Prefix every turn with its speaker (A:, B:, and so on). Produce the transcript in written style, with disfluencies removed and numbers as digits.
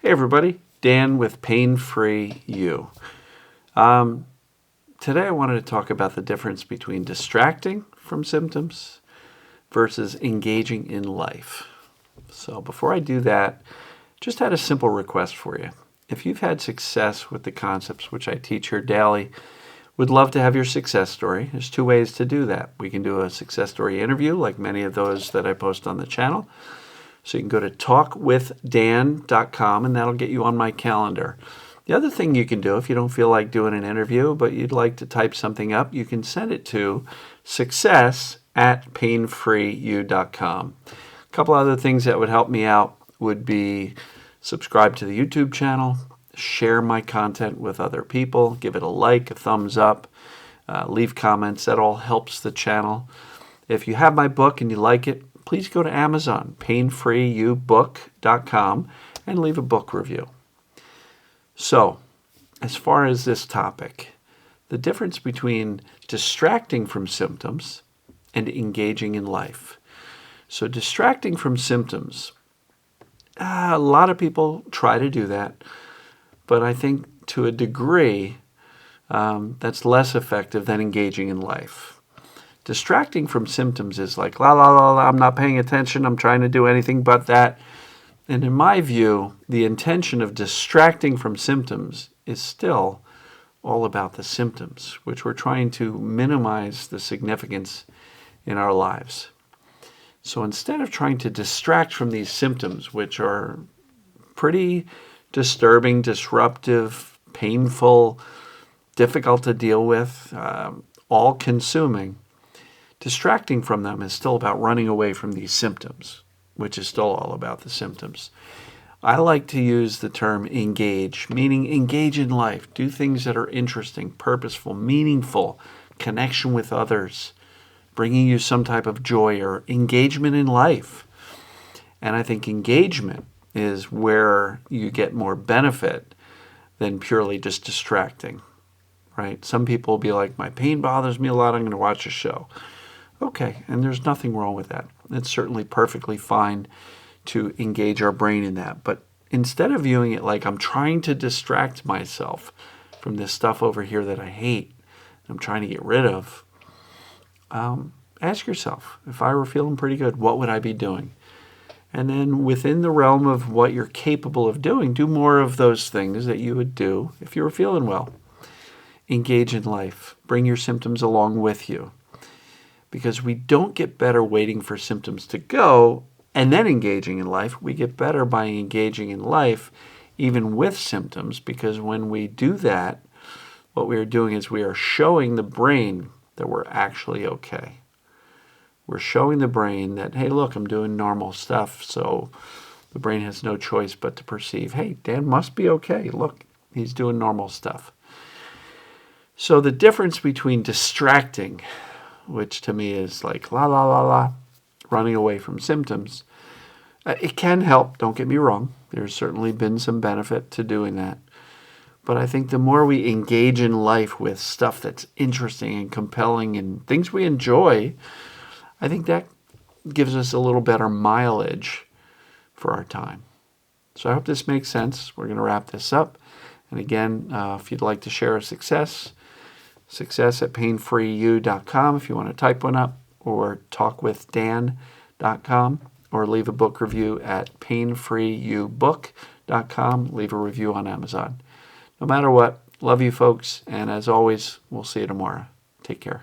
A: Hey everybody, Dan with Pain Free You. Today I wanted to talk about the difference between distracting from symptoms versus engaging in life. So before I do that, just had a simple request for you. If you've had success with the concepts which I teach here daily, would love to have your success story. There's two ways to do that. We can do a success story interview like many of those that I post on the channel. So you can go to talkwithdan.com and that'll get you on my calendar. The other thing you can do if you don't feel like doing an interview but you'd like to type something up, you can send it to success@painfreeyou.com. A couple other things that would help me out would be subscribe to the YouTube channel, share my content with other people, give it a like, a thumbs up, leave comments. That all helps the channel. If you have my book and you like it, please go to Amazon, painfreeyoubook.com, and leave a book review. So, as far as this topic, the difference between distracting from symptoms and engaging in life. So, distracting from symptoms, a lot of people try to do that, but I think to a degree, that's less effective than engaging in life. Distracting from symptoms is like, la, la, la, la, I'm not paying attention, I'm trying to do anything but that. And in my view, the intention of distracting from symptoms is still all about the symptoms, which we're trying to minimize the significance in our lives. So instead of trying to distract from these symptoms, which are pretty disturbing, disruptive, painful, difficult to deal with, all-consuming, distracting from them is still about running away from these symptoms, which is still all about the symptoms. I like to use the term engage, meaning engage in life. Do things that are interesting, purposeful, meaningful, connection with others, bringing you some type of joy or engagement in life. And I think engagement is where you get more benefit than purely just distracting, right? Some people will be like, my pain bothers me a lot, I'm going to watch a show. Okay, and there's nothing wrong with that. It's certainly perfectly fine to engage our brain in that. But instead of viewing it like I'm trying to distract myself from this stuff over here that I hate, I'm trying to get rid of, ask yourself, if I were feeling pretty good, what would I be doing? And then within the realm of what you're capable of doing, do more of those things that you would do if you were feeling well. Engage in life. Bring your symptoms along with you. Because we don't get better waiting for symptoms to go and then engaging in life. We get better by engaging in life even with symptoms, because when we do that, what we are doing is we are showing the brain that we're actually okay. We're showing the brain that, hey, look, I'm doing normal stuff. So the brain has no choice but to perceive, hey, Dan must be okay. Look, he's doing normal stuff. So the difference between distracting, which to me is like la, la, la, la, running away from symptoms. It can help, don't get me wrong. There's certainly been some benefit to doing that. But I think the more we engage in life with stuff that's interesting and compelling and things we enjoy, I think that gives us a little better mileage for our time. So I hope this makes sense. We're going to wrap this up. And again, if you'd like to share a success at painfreeyou.com if you want to type one up, or talkwithdan.com, or leave a book review at painfreeyoubook.com. Leave a review on Amazon. No matter what, love you folks, and as always, we'll see you tomorrow. Take care.